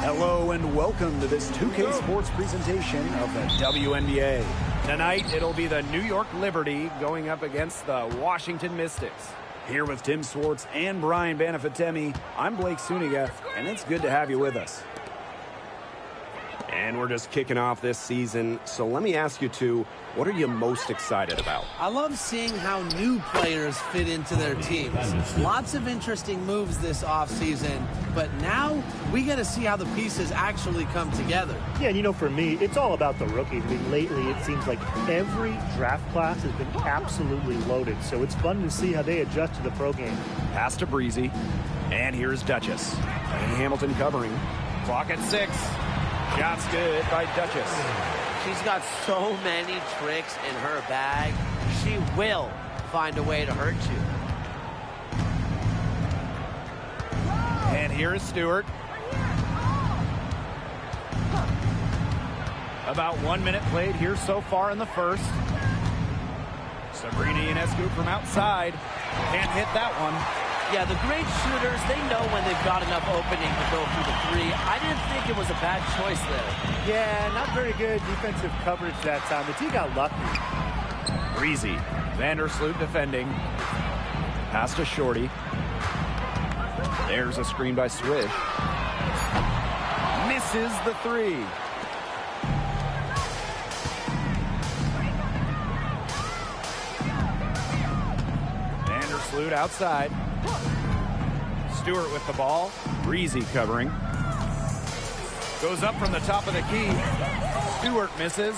Hello and welcome to this 2K Sports presentation of the WNBA. Tonight, it'll be the New York Liberty going up against the Washington Mystics. Here with Tim Swartz and Brian Banafitemi, I'm Blake Suniga, and it's good to have you with us. And we're just kicking off this season, so let me ask you two, what are you most excited about? I love seeing how new players fit into their teams. Lots of interesting moves this offseason, but now we get to see how the pieces actually come together. Yeah, and you know, for me, it's all about the rookies. I mean, lately it seems like every draft class has been absolutely loaded, so it's fun to see how they adjust to the pro game. Pass to Breezy, and here's Duchess. And Hamilton covering. Clock at 6. Shots good by Duchess. She's got so many tricks in her bag. She will find a way to hurt you. And here is Stewart. About 1 minute played here so far in the first. Sabrina Ionescu from outside. Can't hit that one. Yeah, the great shooters, they know when they've got enough opening to go through the three. I didn't think it was a bad choice there. Yeah, not very good defensive coverage that time. The team got lucky. Breezy. Vandersloot defending. Pass to Shorty. There's a screen by Swish. Misses the three. Vandersloot outside. Stewart with the ball. Breezy covering. Goes up from the top of the key. Stewart misses.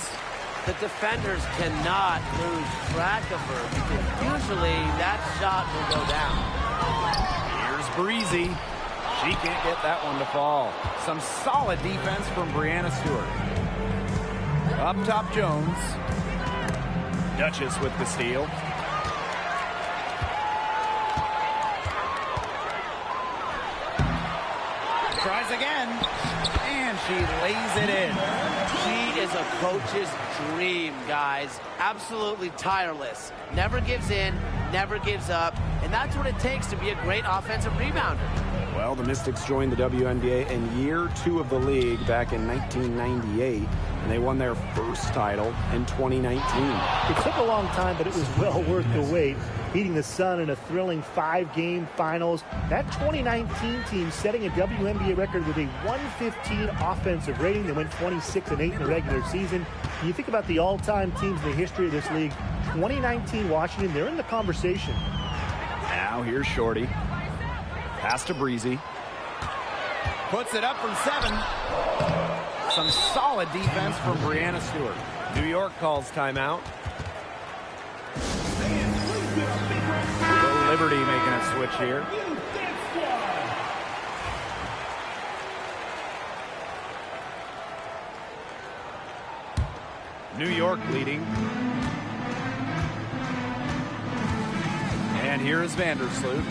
The defenders cannot lose track of her because usually that shot will go down. Here's Breezy. She can't get that one to fall. Some solid defense from Brianna Stewart. Up top, Jones. Duchess with the steal. Tries again, and she lays it in. She is a coach's dream, guys. Absolutely tireless. Never gives in, never gives up, and that's what it takes to be a great offensive rebounder. Well, the Mystics joined the WNBA in year 2 of the league back in 1998, and they won their first title in 2019. It took a long time, but it was well worth the wait. Beating the Sun in a thrilling 5-game finals. That 2019 team setting a WNBA record with a 115 offensive rating. They went 26-8 in the regular season. When you think about the all-time teams in the history of this league, 2019 Washington, they're in the conversation. Now here's Shorty. Pass to Breezy. Puts it up from 7. Some solid defense from Brianna Stewart. New York calls timeout. The Liberty making a switch here. New York leading. And here is Vandersloot.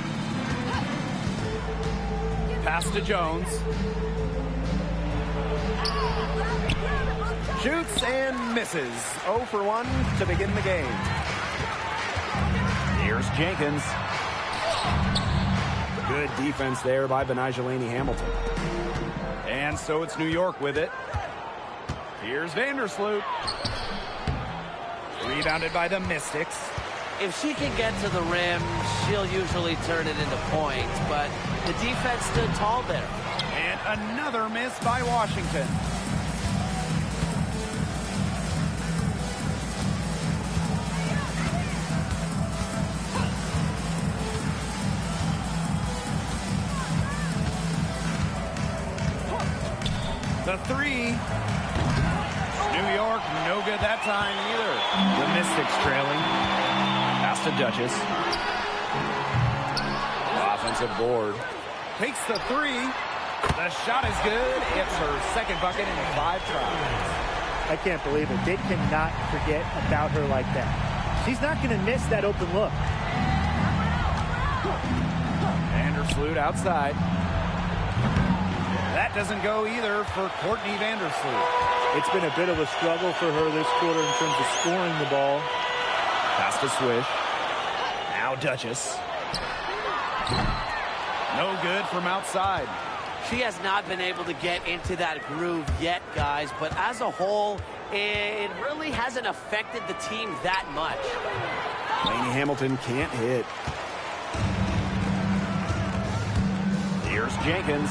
Pass to Jones. Shoots and misses. 0 for 1 to begin the game. Here's Jenkins. Good defense there by Benajelani Hamilton. And so it's New York with it. Here's Vandersloot. Rebounded by the Mystics. If she can get to the rim, she'll usually turn it into points, but the defense stood tall there. And another miss by Washington. The three. New York, no good that time either. The Mystics trailing. Pass to Duchess. Offensive board. Takes the three. The shot is good. It's her second bucket in 5 tries. I can't believe it. They cannot forget about her like that. She's not going to miss that open look. Vandersloot outside. That doesn't go either for Courtney Vandersloot. It's been a bit of a struggle for her this quarter in terms of scoring the ball. Pass to Swish. Now Duchess. No good from outside. She has not been able to get into that groove yet, guys, but as a whole, it really hasn't affected the team that much. Lainey Hamilton can't hit. Here's Jenkins.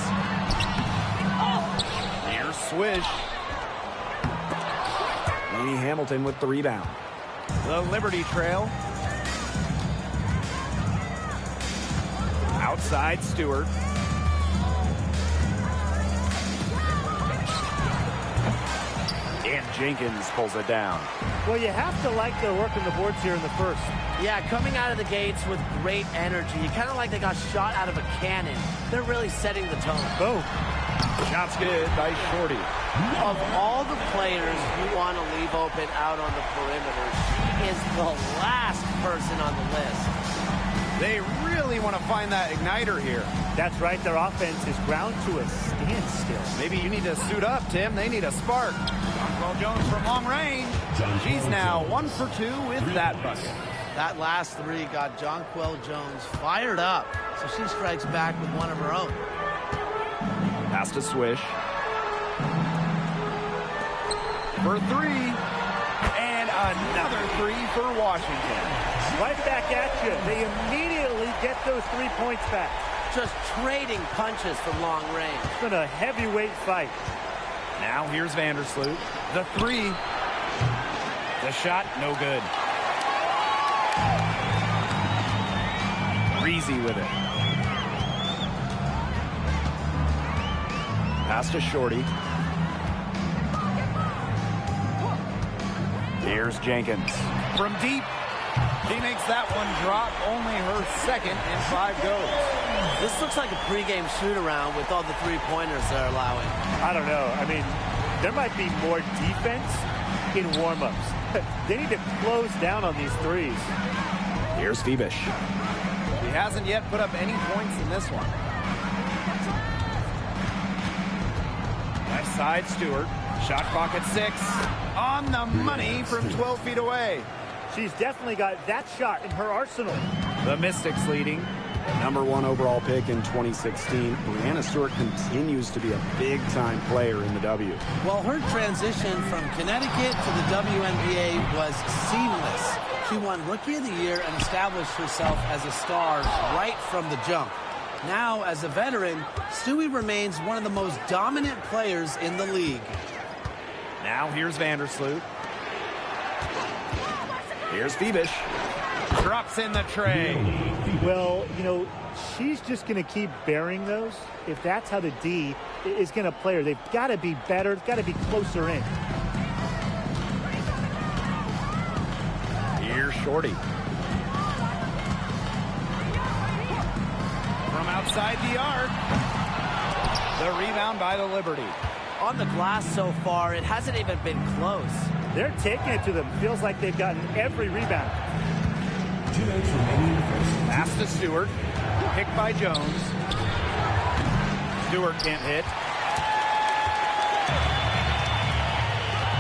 Here's Swish. Lainey Hamilton with the rebound. The Liberty trail. Outside Stewart. And Jenkins pulls it down. Well, you have to like their work on the boards here in the first. Yeah, coming out of the gates with great energy. Kind of like they got shot out of a cannon. They're really setting the tone. Boom. Shots good by Shorty. Of all the players you want to leave open out on the perimeter, she is the last person on the list. They really want to find that igniter here. That's right. Their offense is ground to a standstill. Maybe you need to suit up, Tim. They need a spark. Jonquel Jones from long range. She's now 1 for 2 with that bucket. That last three got Jonquel Jones fired up, so she strikes back with one of her own. Pass to Swish. For 3. And another 3 for Washington. Right back at you. They immediately get those 3 points back. Just trading punches from long range. It's been a heavyweight fight. Now here's Vandersloot. The 3. The shot, no good. Breezy with it. Pass to Shorty. Here's Jenkins. From deep. She makes that one drop. Only her second, and 5 goes. This looks like a pregame shoot-around with all the three-pointers they're allowing. I don't know. I mean, there might be more defense in warm-ups. They need to close down on these threes. Here's Febish. He hasn't yet put up any points in this one. Left side, Stewart. Shot clock at 6. On the money from 12 feet away. She's definitely got that shot in her arsenal. The Mystics leading. Number 1 overall pick in 2016, Brianna Stewart continues to be a big-time player in the W. Well, her transition from Connecticut to the WNBA was seamless. She won Rookie of the Year and established herself as a star right from the jump. Now, as a veteran, Stewie remains one of the most dominant players in the league. Now here's Vandersloot. Here's Febish. Drops in the tray. Well, you know, she's just going to keep burying those. If that's how the D is going to play her, they've got to be better. Got to be closer in. Here's Shorty. From outside the arc. The rebound by the Liberty. On the glass so far, it hasn't even been close. They're taking it to them. Feels like they've gotten every rebound. Pass to Stewart. Picked by Jones. Stewart can't hit.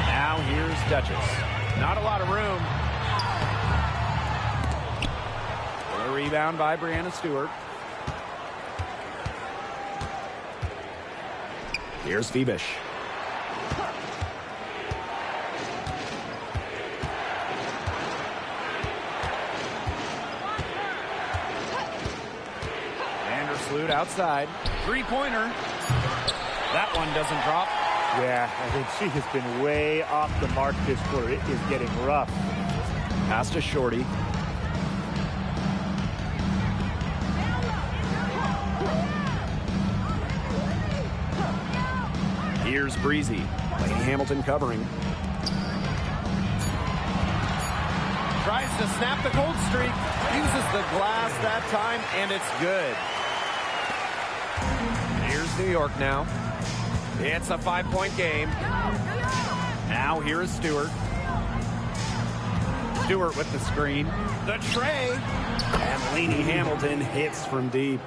Now here's Duchess. Not a lot of room. A rebound by Brianna Stewart. Here's Febish. Vandersloot outside. Three-pointer. That one doesn't drop. Yeah, I think she has been way off the mark this quarter. It is getting rough. Pass to Shorty. Here's Breezy. Lainey Hamilton covering. Tries to snap the cold streak. Uses the glass that time, and it's good. Here's New York now. It's a 5-point game. Now here is Stewart. Stewart with the screen. The tray. And Lainey Hamilton hits from deep.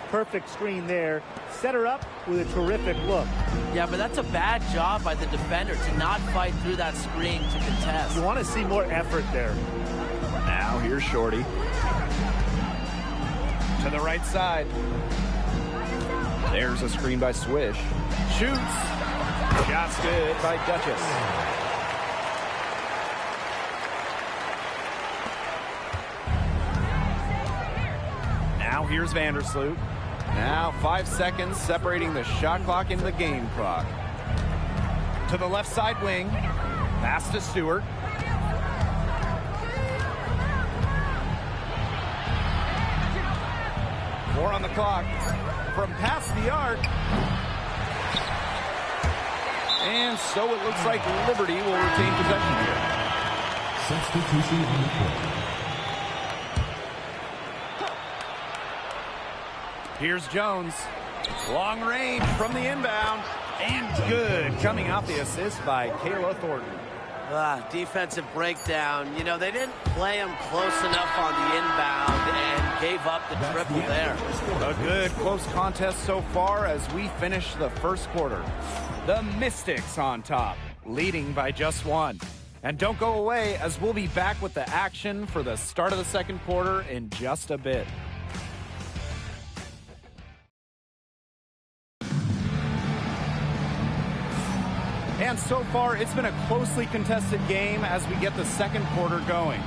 Perfect screen there. Set her up with a terrific look. Yeah, but that's a bad job by the defender to not fight through that screen to contest. You want to see more effort there. Now here's Shorty. To the right side. There's a screen by Swish. Shoots. Shot's good by Duchess. Now here's Vandersloot. Now 5 seconds separating the shot clock and the game clock. To the left side wing. Pass to Stewart. Four on the clock. From past the arc. And so it looks like Liberty will retain possession here. Substitution on the court. Here's Jones. Long range from the inbound. And good. Coming off the assist by Kayla Thornton. Defensive breakdown. You know, they didn't play him close enough on the inbound and gave up the triple there. A good close contest so far as we finish the first quarter. The Mystics on top, leading by just one. And don't go away, as we'll be back with the action for the start of the second quarter in just a bit. And so far, it's been a closely contested game as we get the second quarter going.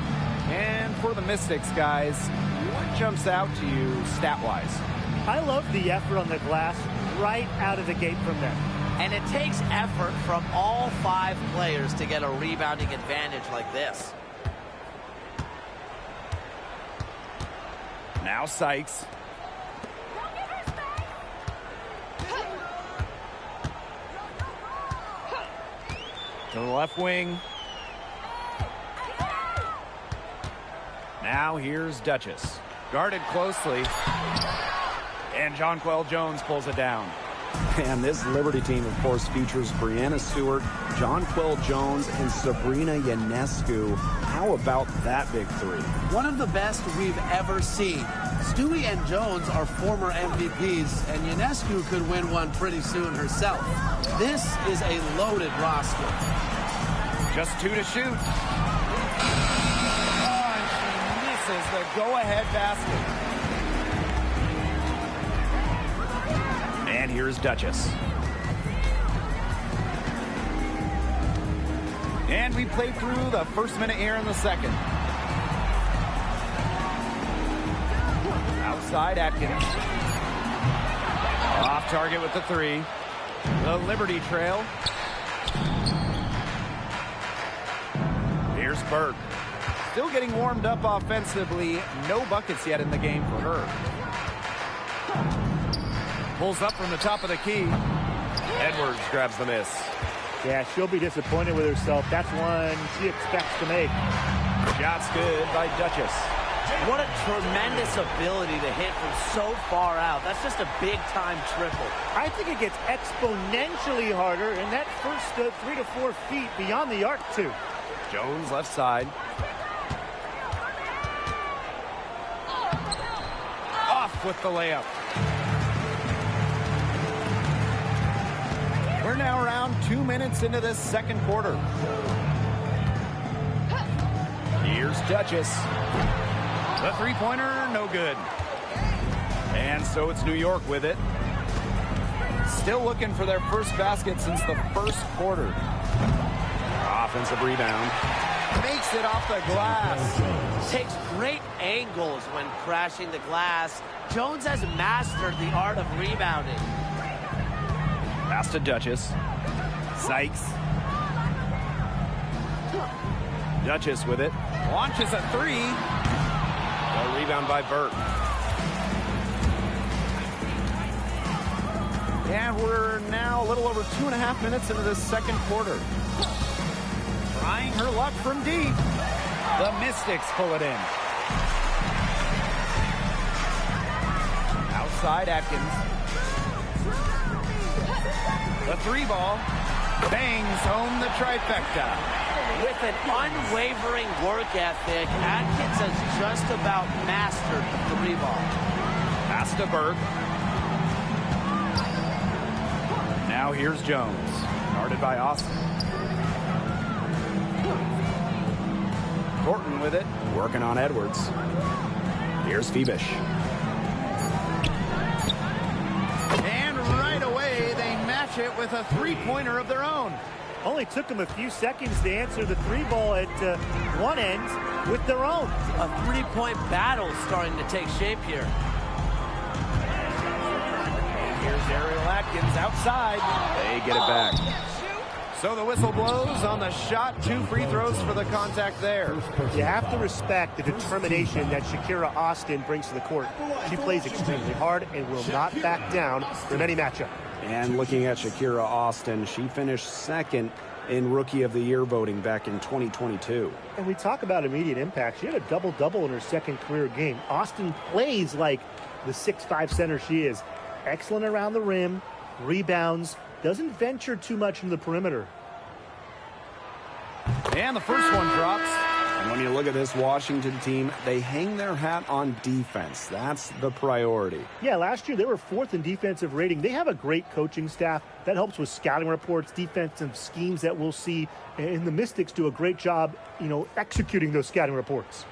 And for the Mystics, guys, what jumps out to you stat-wise? I love the effort on the glass right out of the gate from them. And it takes effort from all 5 players to get a rebounding advantage like this. Now Sykes. To the left wing. Now here's Duchess. Guarded closely. And Jonquel Jones pulls it down. And this Liberty team, of course, features Brianna Stewart, Jonquel Jones, and Sabrina Ionescu. How about that big three? One of the best we've ever seen. Stewie and Jones are former MVPs, and Ionescu could win one pretty soon herself. This is a loaded roster. Just 2 to shoot. Oh, and she misses the go-ahead basket. And here's Duchess. And we played through the first minute here in the second. Outside Atkins. Off target with the 3. The Liberty trail. Here's Burke. Still getting warmed up offensively. No buckets yet in the game for her. Pulls up from the top of the key. Edwards grabs the miss. Yeah, she'll be disappointed with herself. That's one she expects to make. Shot's good by Duchess. What a tremendous ability to hit from so far out. That's just a big-time triple. I think it gets exponentially harder in that first 3 to 4 feet beyond the arc, too. Jones left side. Off with the layup. We're now around 2 minutes into this second quarter. Here's Duchess. The three-pointer, no good. And so it's New York with it. Still looking for their first basket since the first quarter. Offensive rebound. Makes it off the glass. Takes great angles when crashing the glass. Jones has mastered the art of rebounding. Pass to Duchess. Sykes. Duchess with it. Launches a 3. A rebound by Burke. And we're now a little over 2.5 minutes into this second quarter. Trying her luck from deep. The Mystics pull it in. Outside Atkins. The 3 ball bangs home the trifecta. With an unwavering work ethic, Atkins has just about mastered the 3 ball. Pass to Burke. Now here's Jones. Guarded by Austin. Thornton with it. Working on Edwards. Here's Phoebish. And match it with a three-pointer of their own. Only took them a few seconds to answer the three ball at one end with their own. A three-point battle starting to take shape here. Here's Ariel Atkins outside. They get it back. So the whistle blows on the shot. 2 free throws for the contact there. You have to respect the determination that Shakira Austin brings to the court. She plays extremely hard and will not back down from any matchup. And looking at Shakira Austin, she finished second in Rookie of the Year voting back in 2022. And we talk about immediate impact. She had a double-double in her second career game. Austin plays like the 6'5" center she is. Excellent around the rim, rebounds, doesn't venture too much into the perimeter. And the first one drops. And when you look at this Washington team, they hang their hat on defense. That's the priority. Yeah, last year they were 4th in defensive rating. They have a great coaching staff. That helps with scouting reports, defensive schemes that we'll see. And the Mystics do a great job, executing those scouting reports.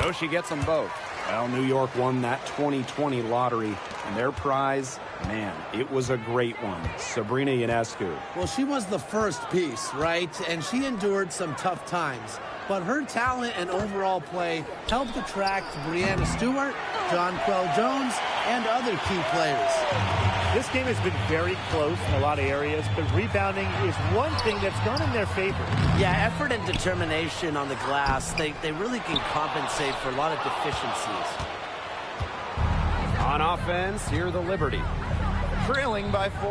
So she gets them both. Well, New York won that 2020 lottery, and their prize, man, it was a great one. Sabrina Ionescu. Well, she was the first piece, right? And she endured some tough times. But her talent and overall play helped attract Breanna Stewart, Jonquel Jones, and other key players. This game has been very close in a lot of areas, but rebounding is one thing that's gone in their favor. Yeah, effort and determination on the glass, they really can compensate for a lot of deficiencies. On offense, here the Liberty. Trailing by 4.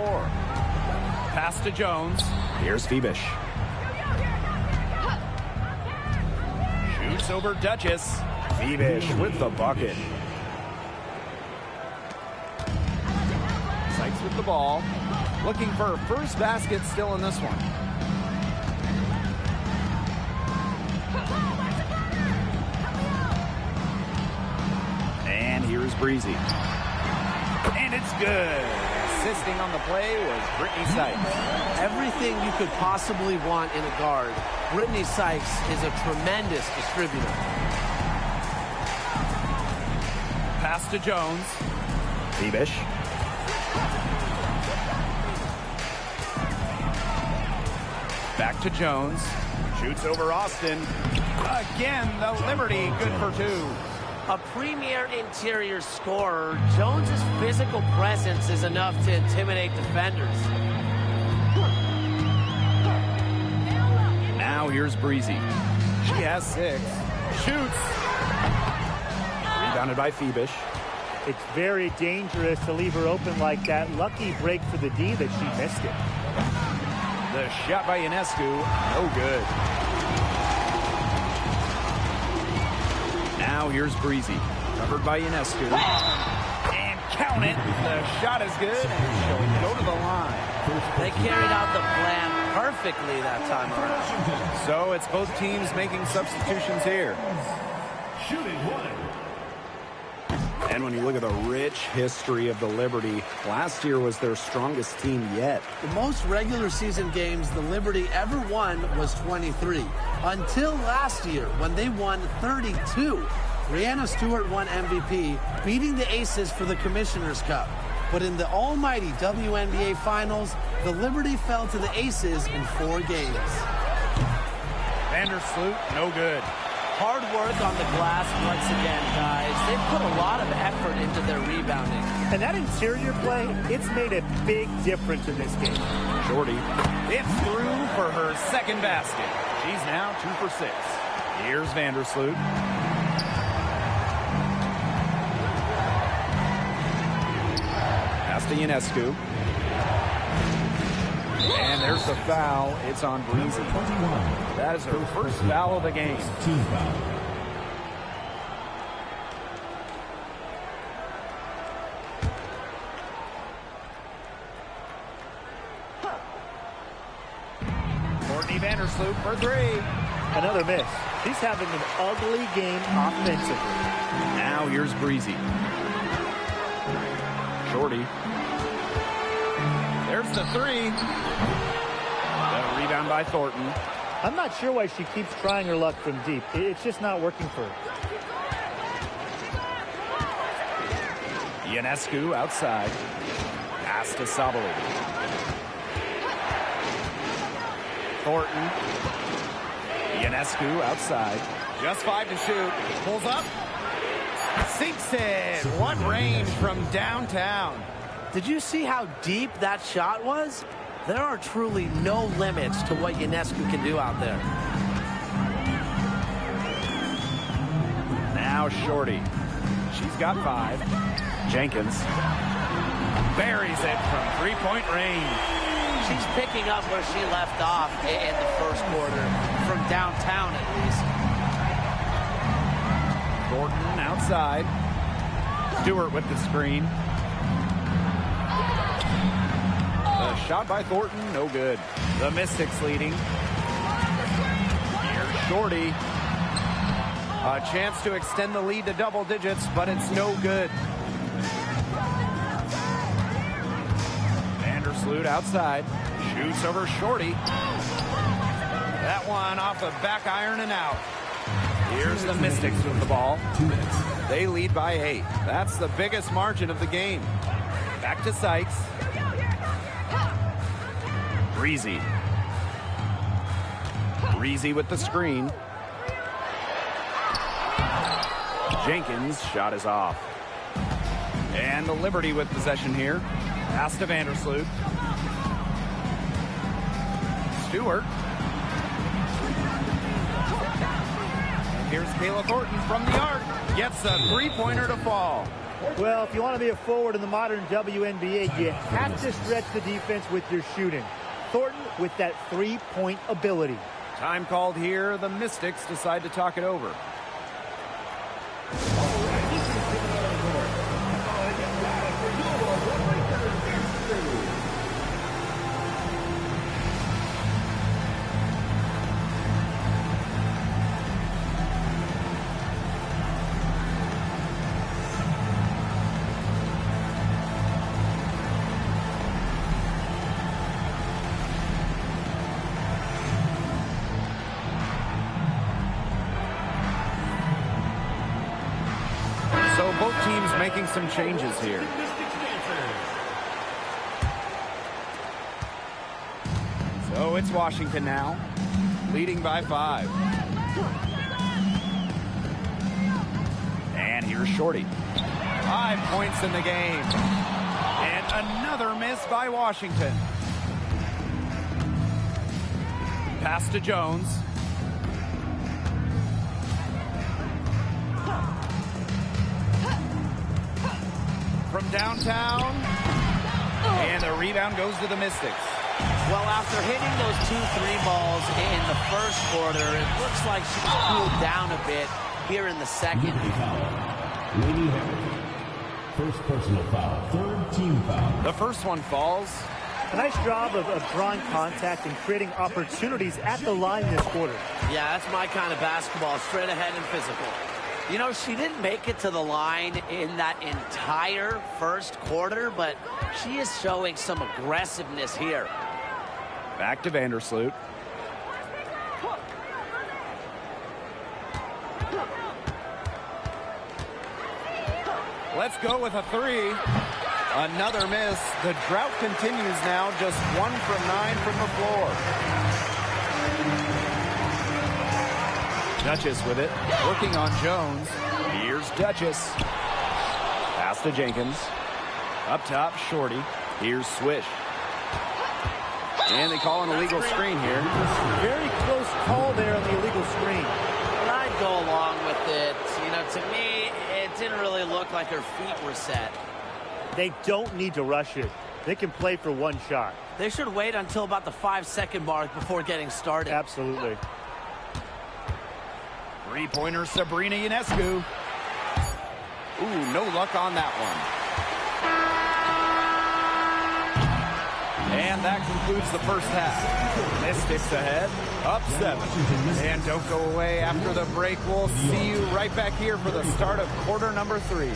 Pass to Jones. Here's Phoebish. Shoots over Duchess. Phoebish with the bucket. Sykes with the ball. Looking for her first basket still in this one. And here's Breezy. And it's good. Assisting on the play was Brittany Sykes. Everything you could possibly want in a guard. Brittany Sykes is a tremendous distributor. Pass to Jones. Phoebish. Back to Jones. Shoots over Austin. Again, the Liberty good for 2. A premier interior scorer, Jones's physical presence is enough to intimidate defenders. Now here's Breezy. She has 6. Shoots. Rebounded by Phoebish. It's very dangerous to leave her open like that. Lucky break for the D that she missed it. The shot by Ionescu, no good. Now here's Breezy. Covered by Ionescu. And count it. The shot is good, and she'll go to the line. They carried out the plan perfectly that time around. So it's both teams making substitutions here. Shooting 1. And when you look at the rich history of the Liberty, last year was their strongest team yet. The most regular season games the Liberty ever won was 23. Until last year, when they won 32. Breanna Stewart won MVP, beating the Aces for the Commissioner's Cup. But in the almighty WNBA Finals, the Liberty fell to the Aces in 4 games. Vandersloot, no good. Hard work on the glass once again, guys. They've put a lot of effort into their rebounding. And that interior play, it's made a big difference in this game. Shorty. It's through for her second basket. She's now 2 for 6. Here's Vandersloot. Pass to Ionescu. And there's the foul. It's on Breezy. That is her first foul of the game. Team foul. Courtney Vandersloot for 3. Another miss. She's having an ugly game offensively. Now here's Breezy. Shorty. There's the 3. The rebound by Thornton. I'm not sure why she keeps trying her luck from deep. It's just not working for her. Ionescu outside. Pass to Sabali. Thornton. Ionescu outside. Just 5 to shoot. Pulls up. Sinks it. What range from downtown. Did you see how deep that shot was? There are truly no limits to what Ionescu can do out there. Now Shorty. She's got 5. Jenkins buries it from three-point range. She's picking up where she left off in the first quarter, from downtown at least. Thornton outside. Stewart with the screen. The shot by Thornton, no good. The Mystics leading. Here's Shorty. A chance to extend the lead to double digits, but it's no good. Vandersloot outside. Shoots over Shorty. That one off the back iron and out. Here's the Mystics with the ball. They lead by 8. That's the biggest margin of the game. Back to Sykes. Breezy. Breezy with the screen. Jenkins' shot is off. And the Liberty with possession here. Pass to Vandersloot. Stewart. And here's Kayla Thornton from the arc. Gets a three-pointer to fall. Well, if you want to be a forward in the modern WNBA, you have to stretch the defense with your shooting. Thornton with that three-point ability. Time called here. The Mystics decide to talk it over. So both teams making some changes here. So it's Washington now, leading by 5. And here's Shorty. 5 points in the game. And another miss by Washington. Pass to Jones. From downtown, and the rebound goes to the Mystics. Well, after hitting those 2 3 balls in the first quarter, it looks like she's cooled down a bit here in the second. Lady Hamilton. First personal foul. Third team foul. The first one falls. A nice job of drawing contact and creating opportunities at the line this quarter. Yeah, that's my kind of basketball, straight ahead and physical. You know, she didn't make it to the line in that entire first quarter, but she is showing some aggressiveness here. Back to Vandersloot. Let's go with a 3. Another miss. The drought continues now, just 1 from 9 from the floor. Duchess with it, working on Jones. Here's Duchess. Pass to Jenkins. Up top, Shorty. Here's Swish. And they call an illegal screen here. Very close call there on the illegal screen. And I'd go along with it. You know, to me, it didn't really look like her feet were set. They don't need to rush it. They can play for one shot. They should wait until about the 5-second mark before getting started. Absolutely. Three-pointer, Sabrina Ionescu. Ooh, no luck on that one. And that concludes the first half. Mystics ahead, up 7. And don't go away after the break. We'll see you right back here for the start of quarter number 3.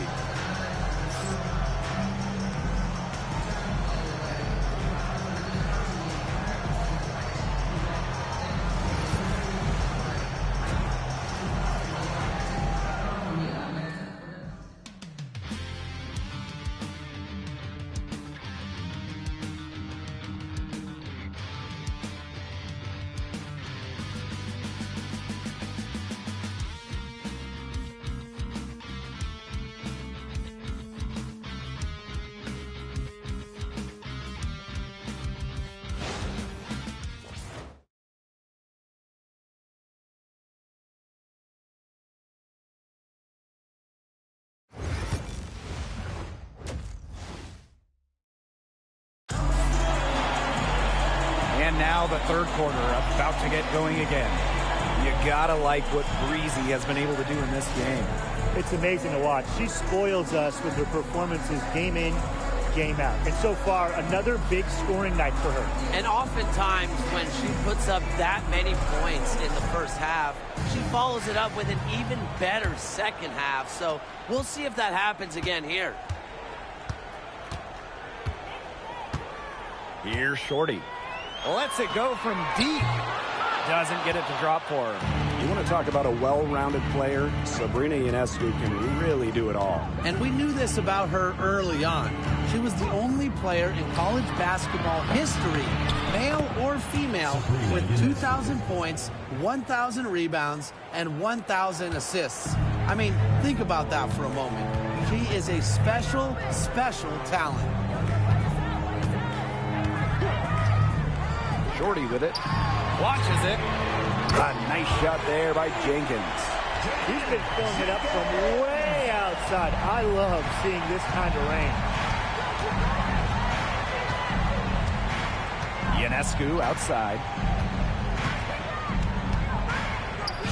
And now the third quarter about to get going again. You gotta like what Breezy has been able to do in this game. It's amazing to watch. She spoils us with her performances game in, game out. And so far, another big scoring night for her. And oftentimes when she puts up that many points in the first half, she follows it up with an even better second half. So we'll see if that happens again here. Here's Shorty. Lets it go from deep. Doesn't get it to drop for her. You want to talk about a well-rounded player? Sabrina Ionescu can really do it all. And we knew this about her early on. She was the only player in college basketball history, male or female, with 2,000 points, 1,000 rebounds, and 1,000 assists. I mean, think about that for a moment. She is a special, special talent. Shorty with it. Watches it. A nice shot there by Jenkins. He's been filling it up from way outside. I love seeing this kind of range. Ionescu outside.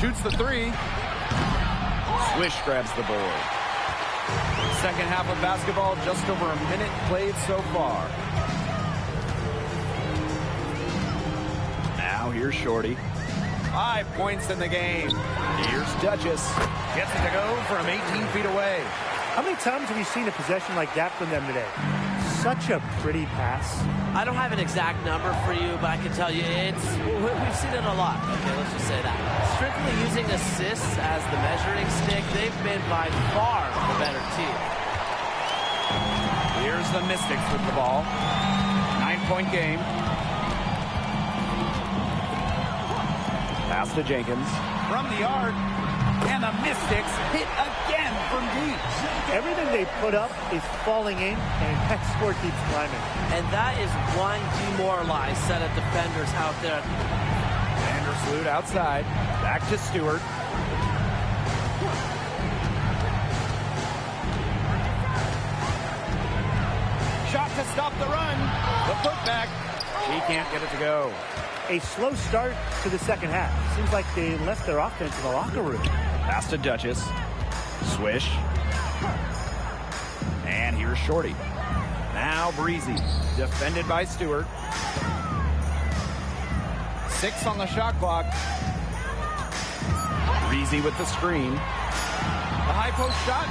Shoots the three. Swish grabs the board. Second half of basketball, just over a minute played so far. Now here's Shorty. 5 points in the game. Here's Duchess. Gets it to go from 18 feet away. How many times have you seen a possession like that from them today? Such a pretty pass. I don't have an exact number for you, but I can tell you we've seen it a lot. Okay, let's just say that. Strictly using assists as the measuring stick, they've been by far the better team. Here's the Mystics with the ball. 9-point game. Pass to Jenkins. From the arc. And the Mystics hit again from deep. Everything they put up is falling in, and that score keeps climbing. And that is one demoralized set of defenders out there. Vandersloot outside. Back to Stewart. Shot to stop the run. The putback. She can't get it to go. A slow start to the second half. Seems like they left their offense in the locker room. Pass to Duchess. Swish. And here's Shorty. Now Breezy. Defended by Stewart. 6 on the shot clock. Breezy with the screen. The high post shot.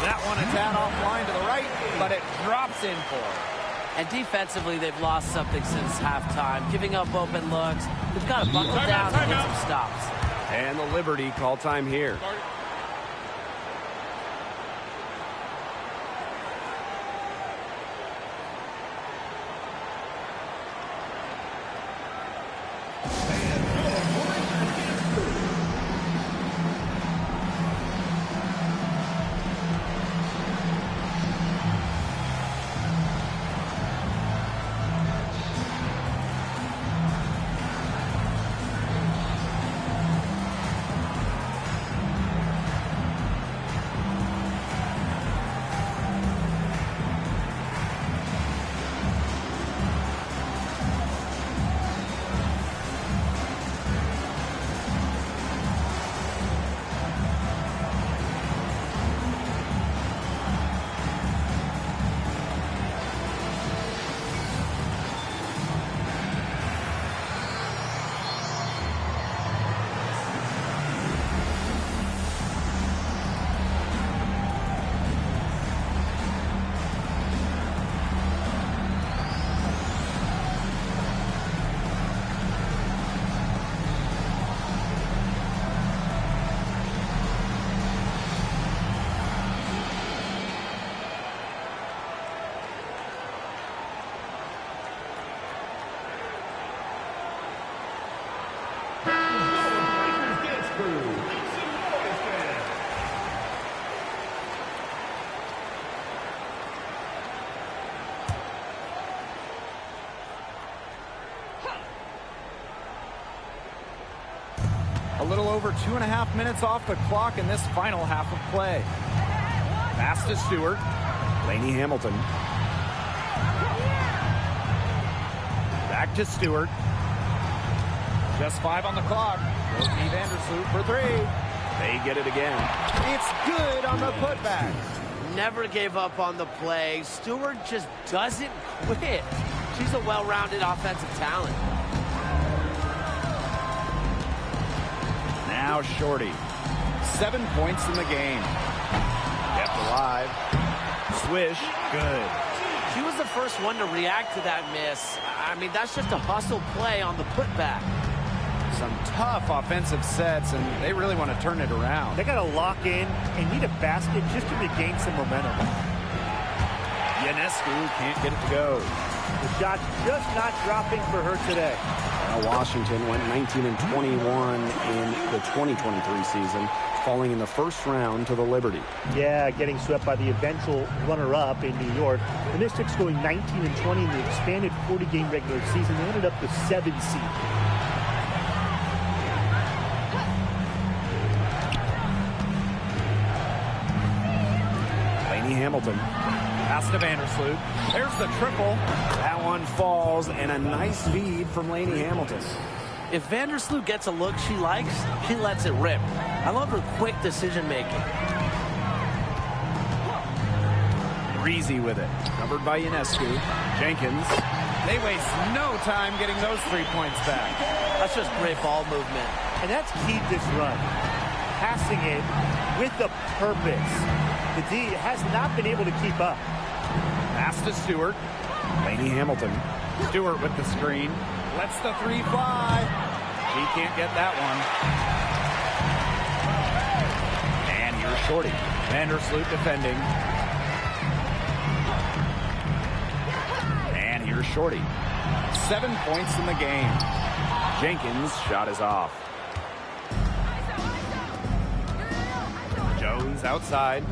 That one a tad offline to the right, but it drops in for her. And defensively, they've lost something since halftime, giving up open looks. They've got to buckle down and get some stops. And the Liberty call time here. A little over 2.5 minutes off the clock in this final half of play. Pass to Stewart. Lainey Hamilton. Back to Stewart. Just 5 on the clock. Courtney Vandersloot for 3. They get it again. It's good on the putback. Never gave up on the play. Stewart just doesn't quit. She's a well-rounded offensive talent. Now Shorty. 7 points in the game. Kept alive. Swish. Good. She was the first one to react to that miss. I mean, that's just a hustle play on the putback. Some tough offensive sets, and they really want to turn it around. They got to lock in and need a basket just to regain some momentum. Ionescu can't get it to go. The shot's just not dropping for her today. Washington went 19 and 21 in the 2023 season, falling in the first round to the Liberty. Yeah, getting swept by the eventual runner-up in New York. The Mystics going 19 and 20 in the expanded 40-game regular season. They ended up the 7th seed. Hamilton. Pass to Vandersloot. There's the triple. That one falls, and a nice feed from Lainey Hamilton. If Vandersloot gets a look she likes, she lets it rip. I love her quick decision-making. Breezy with it. Covered by Ionescu. Jenkins. They waste no time getting those 3 points back. That's just great ball movement. And that's key to this run. Passing it with a purpose. The D has not been able to keep up. Pass to Stewart. Lainey Hamilton. Stewart with the screen. Lets the 3 fly. She can't get that one. And here's Shorty. Vandersloot defending. And here's Shorty. 7 points in the game. Jenkins' shot is off. Jones outside.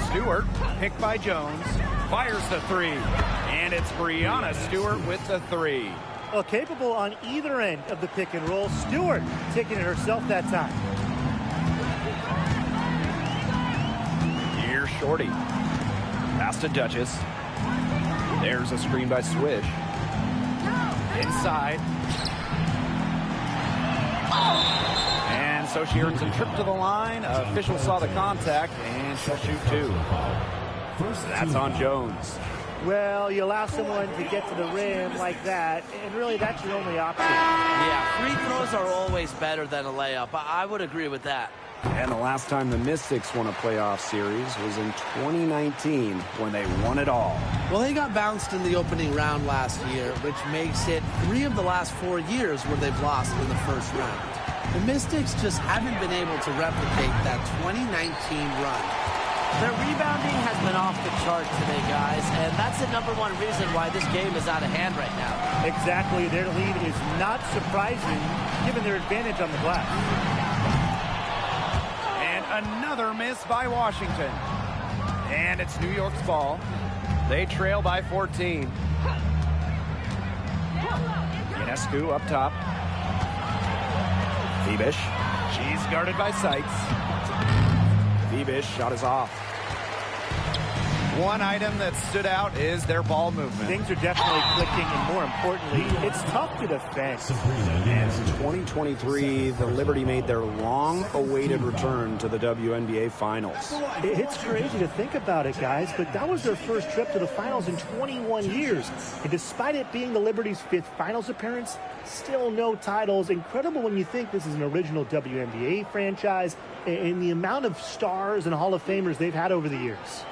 Stewart, picked by Jones, fires the 3. And it's Brianna Stewart with the 3. Well, capable on either end of the pick and roll. Stewart taking it herself that time. Here's Shorty. Pass to Duchess. There's a screen by Swish. Inside. And so she earns a trip to the line. Official saw the contact, and she'll shoot 2. That's on Jones. Well, you allow someone to get to the rim like that, and really that's your only option. Yeah, free throws are always better than a layup. I would agree with that. And the last time the Mystics won a playoff series was in 2019 when they won it all. Well, they got bounced in the opening round last year, which makes it 3 of the last 4 years where they've lost in the first round. The Mystics just haven't been able to replicate that 2019 run. Their rebounding has been off the chart today, guys, and that's the #1 reason why this game is out of hand right now. Exactly. Their lead is not surprising, given their advantage on the glass. And another miss by Washington. And it's New York's ball. They trail by 14. Ionescu up top. Phoebish. She's guarded by Sykes. Phoebish shot is off. One item that stood out is their ball movement. Things are definitely clicking, and more importantly, it's tough to defend. And in 2023, the Liberty made their long-awaited return to the WNBA Finals. It's crazy to think about it, guys, but that was their first trip to the finals in 21 years. And despite it being the Liberty's 5th finals appearance, still no titles. Incredible when you think this is an original WNBA franchise and the amount of stars and Hall of Famers they've had over the years.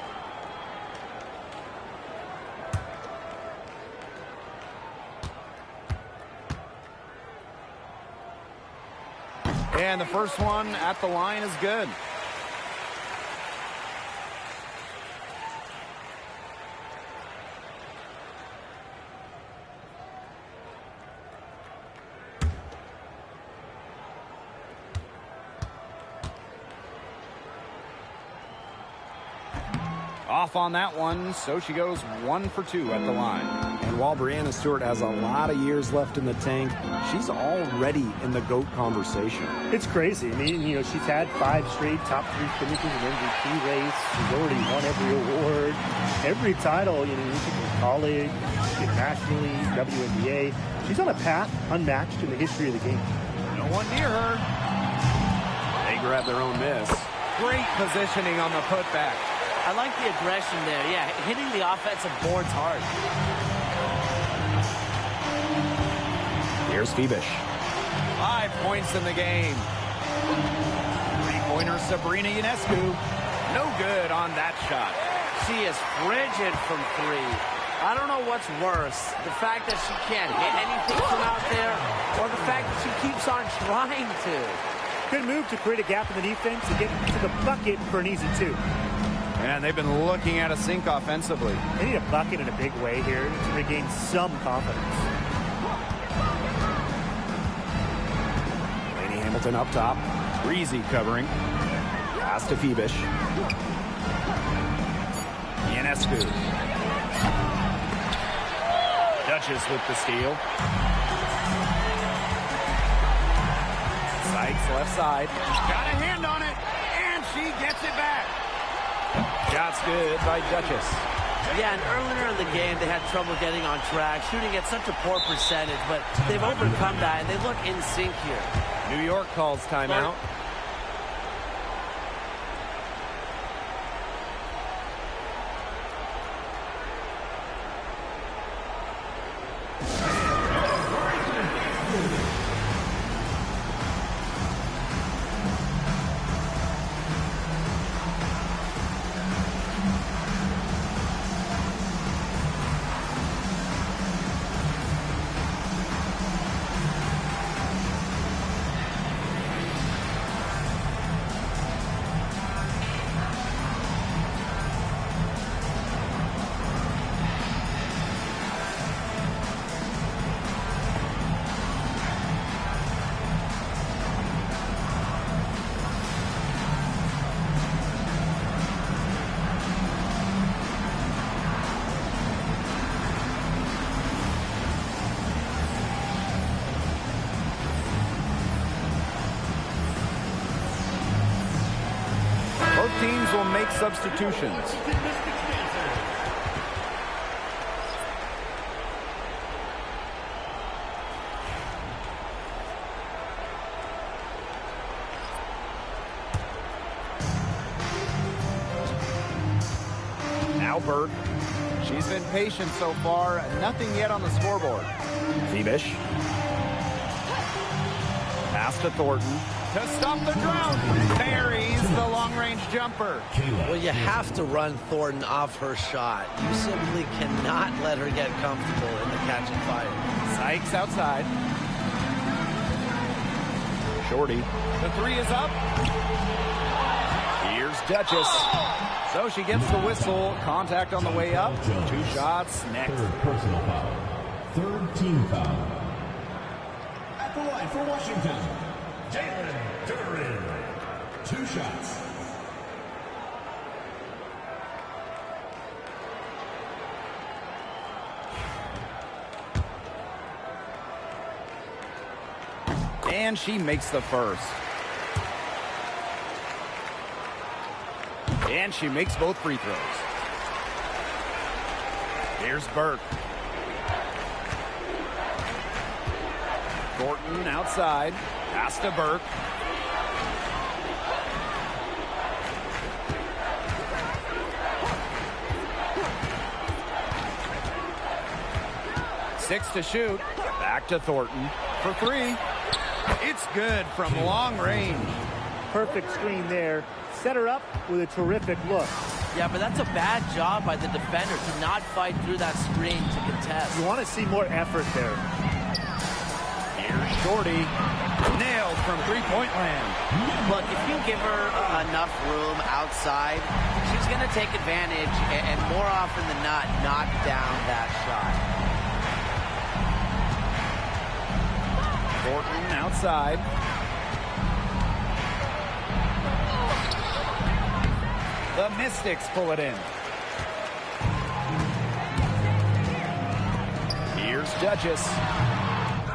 And the first one at the line is good. Off on that one, so she goes 1 for 2 at the line. And while Brianna Stewart has a lot of years left in the tank, she's already in the GOAT conversation. It's crazy. I mean, you know, she's had 5 straight top 3 finishes in MVP race. She's already won every award, every title, you know, in college, nationally, WNBA. She's on a path unmatched in the history of the game. No one near her. They grab their own miss. Great positioning on the putback. I like the aggression there. Yeah, hitting the offensive boards hard. Here's Febish. 5 points in the game. Three-pointer Sabrina Ionescu. No good on that shot. She is frigid from 3. I don't know what's worse, the fact that she can't hit anything from out there, or the fact that she keeps on trying to. Good move to create a gap in the defense and get to the bucket for an easy 2. And they've been looking at a sink offensively. They need a bucket in a big way here to regain some confidence. Lady Hamilton up top. Breezy covering. Pass to Febish. Ionescu. Duchess with the steal. Sykes left side. Got a hand on it, and she gets it back. Shot's good by Duchess. Yeah, and earlier in the game, they had trouble getting on track, shooting at such a poor percentage, but they've overcome that, and they look in sync here. New York calls timeout. Both teams will make substitutions. Now Burke. She's been patient so far. Nothing yet on the scoreboard. Febish. Pass to Thornton. To stop the drought. Buries the long-range jumper. Well, you have to run Thornton off her shot. You simply cannot let her get comfortable in the catch and fire. Sykes outside. Shorty. The 3 is up. Here's Duchess. So she gets the whistle. Contact on the way up. 2 shots next. Third personal foul. Third team foul. At the line for Washington, Jalen Duran. 2 shots. And she makes the first. And she makes both free throws. Here's Burke. Thornton outside. Pass to Burke. Six to shoot. Back to Thornton for 3. It's good from long range. Perfect screen there. Set her up with a terrific look. Yeah, but that's a bad job by the defender to not fight through that screen to contest. You want to see more effort there. Here's Shorty. Nailed from three-point land. Look, if you give her enough room outside, she's going to take advantage and more often than not, knock down that shot. Thornton outside. The Mystics pull it in. Here's Duchess.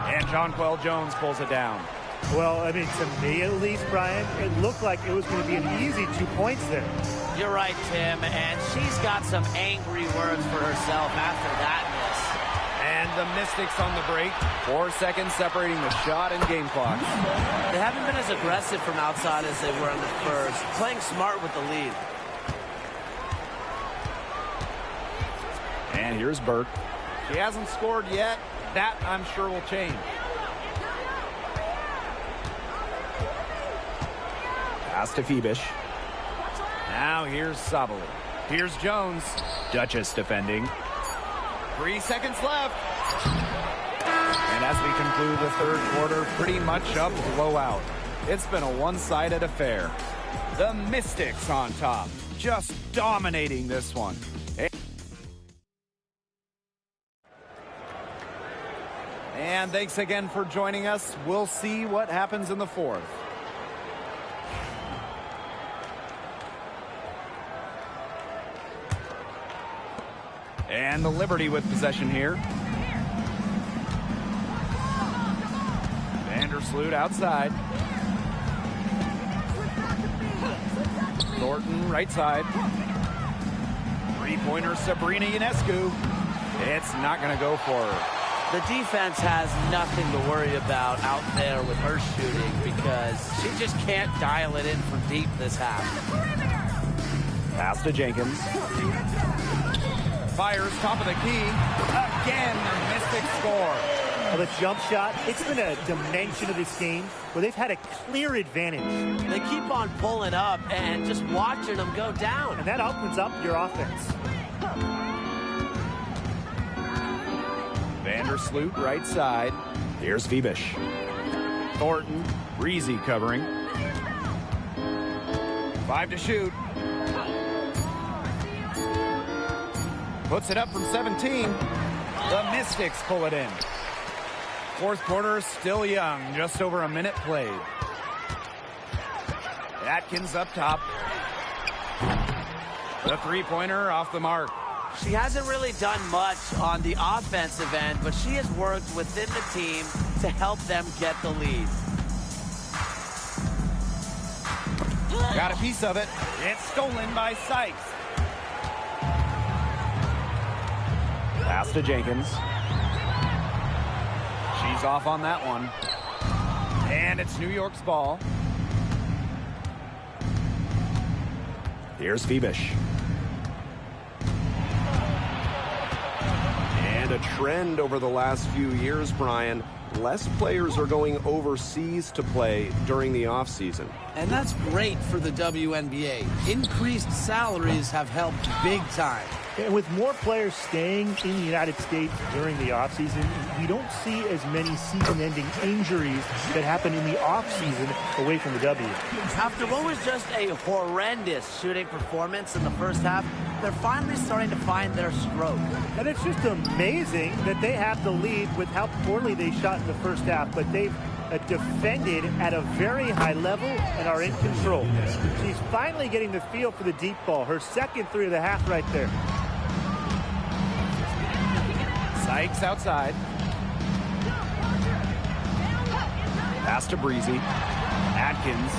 And Jonquel Jones pulls it down. Well, I mean, to me at least, Brian, it looked like it was going to be an easy 2 points there. You're right, Tim, and she's got some angry words for herself after that miss. And And the Mystics on the break. 4 seconds separating the shot and game clock. They haven't been as aggressive from outside as they were in the first. Playing smart with the lead. And here's Burke. She hasn't scored yet. That, I'm sure, will change. Pass to Phoebish. Now here's Sabali. Here's Jones. Duchess defending. 3 seconds left. And as we conclude the third quarter, pretty much a blowout. It's been a one-sided affair. The Mystics on top, just dominating this one. And thanks again for joining us. We'll see what happens in the fourth. And the Liberty with possession here. Vandersloot outside. Thornton right side. Three-pointer Sabrina Ionescu. It's not going to go for her. The defense has nothing to worry about out there with her shooting because she just can't dial it in from deep this half. Pass to Jenkins. Fires top of the key. Again, the Mystics score. Well, the jump shot, it's been a dimension of this game where they've had a clear advantage. They keep on pulling up and just watching them go down. And that opens up your offense. Vandersloot right side. Here's Phoebish. Thornton, Breezy covering. 5 to shoot. Puts it up from 17. The Mystics pull it in. Fourth quarter still young, just over a minute played. Atkins up top. The three-pointer off the mark. She hasn't really done much on the offensive end, but she has worked within the team to help them get the lead. Got a piece of it. It's stolen by Sykes. Pass to Jenkins. She's off on that one. And it's New York's ball. Here's Phoebish. And a trend over the last few years, Brian. Less players are going overseas to play during the offseason. And that's great for the WNBA. Increased salaries have helped big time. And with more players staying in the United States during the offseason, we don't see as many season-ending injuries that happen in the offseason away from the W. After what was just a horrendous shooting performance in the first half, they're finally starting to find their stroke. And it's just amazing that they have the lead with how poorly they shot in the first half, but they've defended at a very high level and are in control. She's finally getting the feel for the deep ball. Her second three of the half right there. Sykes outside. Pass to Breezy. Atkins.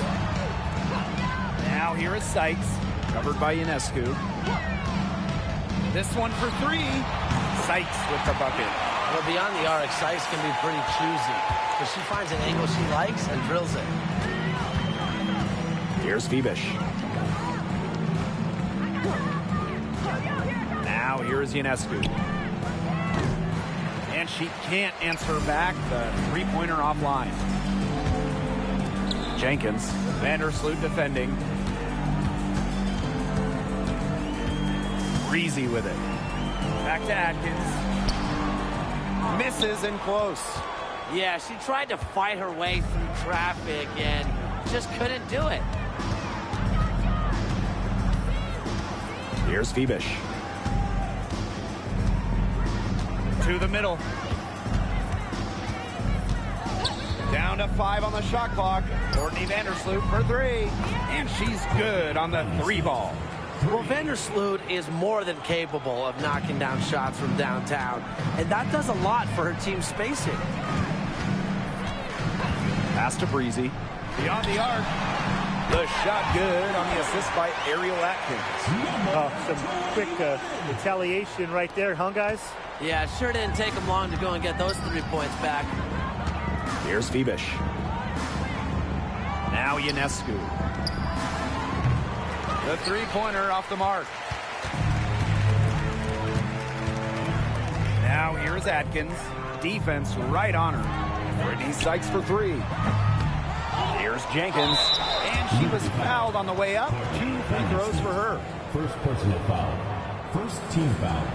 Now here is Sykes. Covered by Ionescu. This one for three. Sykes with the bucket. Well, beyond the arc, Sykes can be pretty choosy, but she finds an angle she likes and drills it. Here's Phoebish. Now here is Ionescu. And she can't answer back the three-pointer offline. Jenkins. Vandersloot defending. Breezy with it. Back to Atkins. Misses and close. Yeah, she tried to fight her way through traffic and just couldn't do it. Here's Phoebish. To the middle. Down to 5 on the shot clock. Courtney Vandersloot for three. And she's good on the three ball. Well, Vandersloot is more than capable of knocking down shots from downtown, and that does a lot for her team's spacing. Pass to Breezy. Beyond the arc. The shot good on the assist by Ariel Atkins. Oh, some quick retaliation right there, huh, guys? Yeah, sure didn't take them long to go and get those 3 points back. Here's Fibish. Now Ionescu. The three-pointer off the mark. Now here's Atkins. Defense right on her. Brittany Sykes for three. Here's Jenkins. And she was fouled on the way up. 2 free throws for her. First personal foul. First team foul.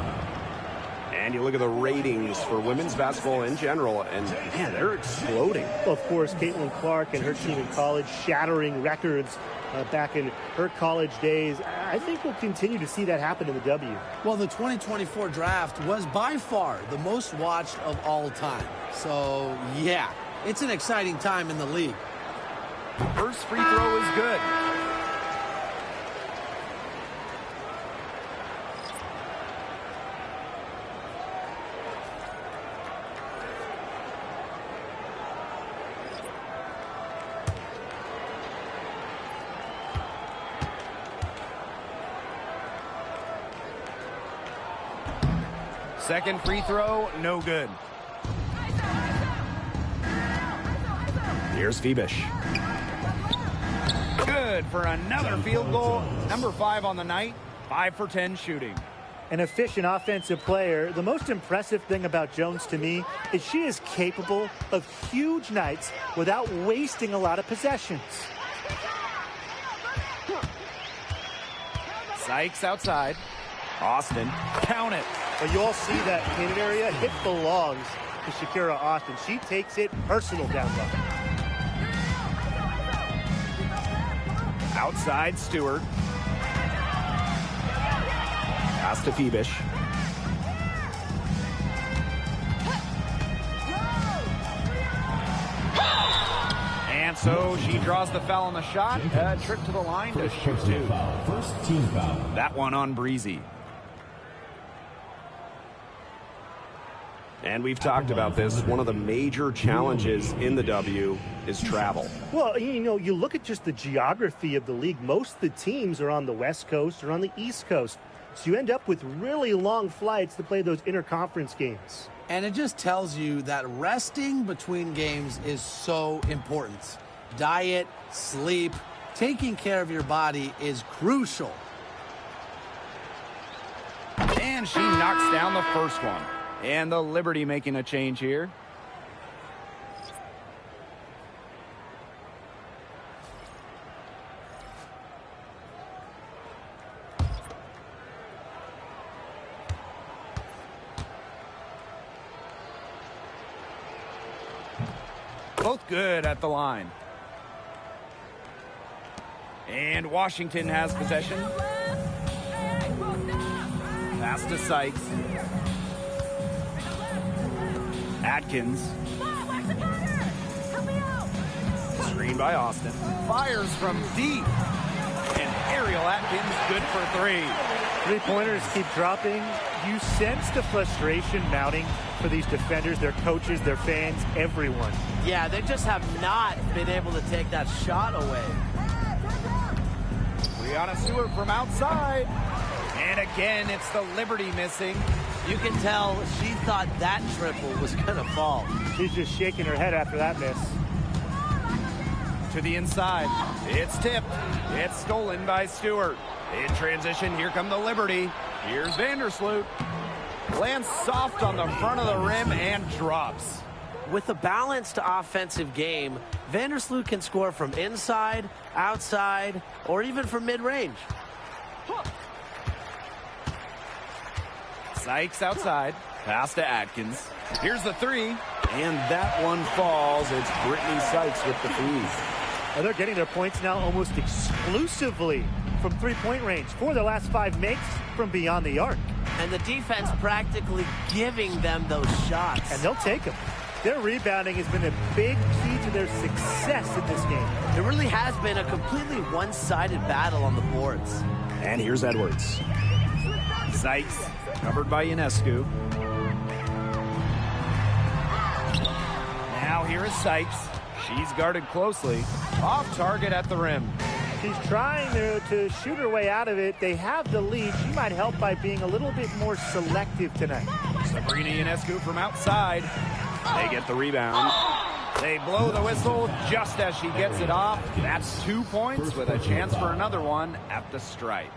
And you look at the ratings for women's basketball in general, and man, they're exploding. Well, of course, Caitlin Clark and her team in college shattering records back in her college days. I think we'll continue to see that happen in the W. Well, the 2024 draft was by far the most watched of all time. So, yeah, it's an exciting time in the league. First free throw is good. Second free throw, no good. Here's Fibish. Good for another field goal. Number 5 on the night. 5 for 10 shooting. An efficient offensive player. The most impressive thing about Jones to me is she is capable of huge nights without wasting a lot of possessions. Sykes outside. Austin, count it. Well, you all see that painted area. It belongs to Shakira Austin. She takes it personal down low. Outside, Stewart. Pass to Fibish. And so she draws the foul on the shot. Trip to the line to shoot 2. First team foul. That one on Breezy. And we've talked about this. One of the major challenges in the W is travel. Well, you know, you look at just the geography of the league. Most of the teams are on the West Coast or on the East Coast. So you end up with really long flights to play those interconference games. And it just tells you that resting between games is so important. Diet, sleep, taking care of your body is crucial. And she knocks down the first one. And the Liberty making a change here. Both good at the line. And Washington has possession. Pass to Sykes. Atkins. Screen by Austin. Fires from deep. And Ariel Atkins good for 3. Three-pointers keep dropping. You sense the frustration mounting for these defenders, their coaches, their fans, everyone. Yeah, they just have not been able to take that shot away. Brianna Stewart from outside. And again, it's the Liberty missing. You can tell she thought that triple was going to fall. She's just shaking her head after that miss. To the inside. It's tipped. It's stolen by Stewart. In transition, here come the Liberty. Here's Vandersloot. Lands soft on the front of the rim and drops. With a balanced offensive game, Vandersloot can score from inside, outside, or even from mid-range. Sykes outside. Pass to Atkins. Here's the 3. And that one falls. It's Brittany Sykes with the feed. And they're getting their points now almost exclusively from three-point range. 4 of their last 5 makes from beyond the arc. And the defense practically giving them those shots. And they'll take them. Their rebounding has been a big key to their success in this game. It really has been a completely one-sided battle on the boards. And here's Edwards. Sykes, covered by Ionescu. Now here is Sykes. She's guarded closely. Off target at the rim. She's trying to shoot her way out of it. They have the lead. She might help by being a little bit more selective tonight. Sabrina Ionescu from outside. They get the rebound. They blow the whistle just as she gets it off. That's 2 points with a chance for another one at the stripe.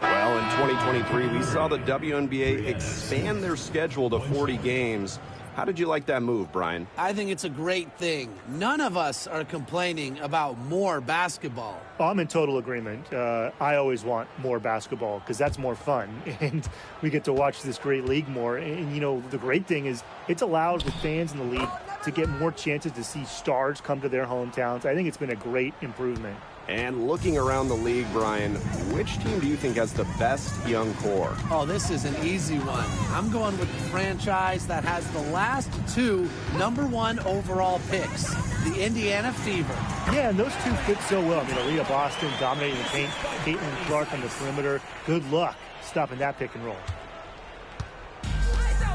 Well, in 2023, we saw the WNBA expand their schedule to 40 games. How did you like that move, Brian? I think it's a great thing. None of us are complaining about more basketball. Oh, I'm in total agreement. I always want more basketball because that's more fun. And we get to watch this great league more. And, you know, the great thing is it's allowed the fans in the league to get more chances to see stars come to their hometowns. I think it's been a great improvement. And looking around the league, Brian, which team do you think has the best young core? Oh, this is an easy one. I'm going with the franchise that has the last 2 #1 overall picks, the Indiana Fever. Yeah, and those 2 fit so well. I mean, Aliyah Boston dominating the paint, Caitlin Clark on the perimeter. Good luck stopping that pick and roll.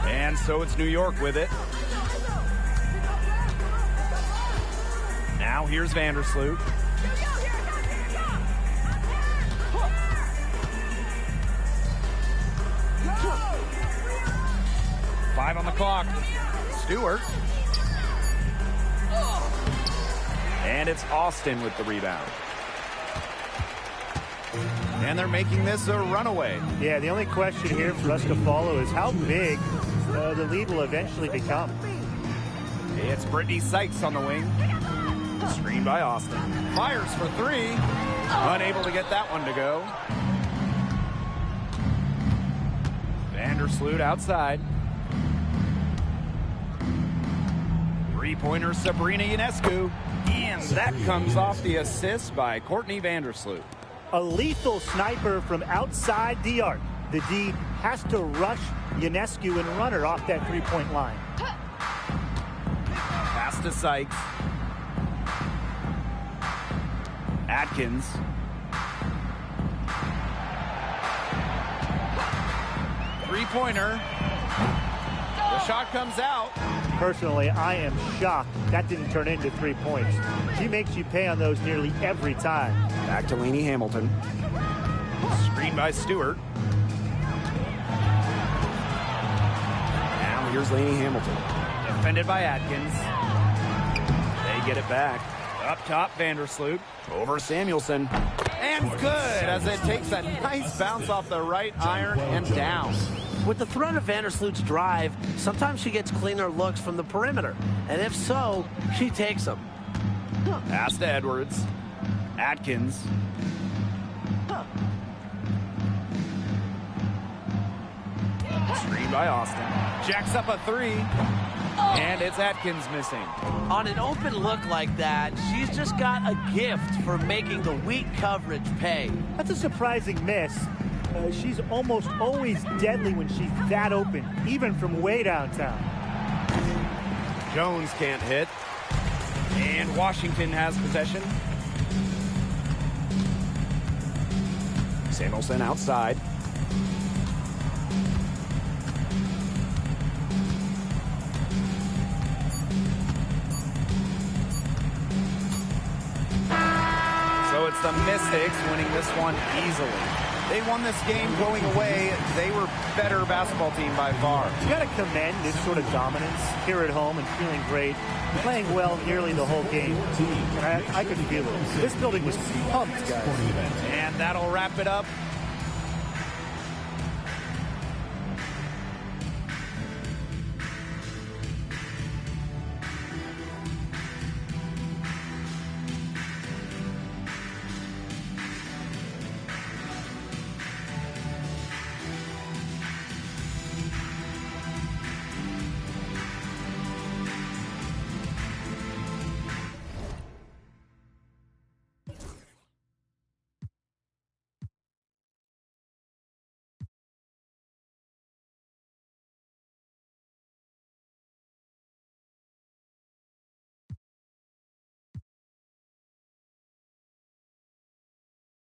And so it's New York with it. Now here's Vandersloot. Five on the clock. Stewart. And it's Austin with the rebound. And they're making this a runaway. Yeah, the only question here for us to follow is how big the lead will eventually become. It's Brittany Sykes on the wing. Screened by Austin. Fires for 3. Unable to get that one to go. Vandersloot outside. Three-pointer Sabrina Ionescu. And that comes off the assist by Courtney Vandersloot. A lethal sniper from outside the arc. The D has to rush Ionescu and run her off that three-point line. Pass to Sykes. Atkins. Three-pointer. The shot comes out. Personally, I am shocked that didn't turn into 3 points. She makes you pay on those nearly every time. Back to Lainey Hamilton. Screen by Stewart. Now here's Lainey Hamilton. Defended by Atkins. They get it back. Up top, Vandersloot. Over Samuelson. And good as it takes a nice bounce off the right iron and down. With the threat of Vandersloot's drive, sometimes she gets cleaner looks from the perimeter. And if so, she takes them. Pass to Edwards. Atkins. Screen by Austin. Jacks up a 3. And it's Atkins missing. On an open look like that, she's just got a gift for making the weak coverage pay. That's a surprising miss. She's almost always deadly when she's that open, even from way downtown. Jones can't hit. And Washington has possession. Samuelson outside. So it's the Mystics winning this one easily. They won this game going away. They were better basketball team by far. You got to commend this sort of dominance here at home and feeling great, playing well nearly the whole game. And I could feel it. This building was pumped, guys. And that'll wrap it up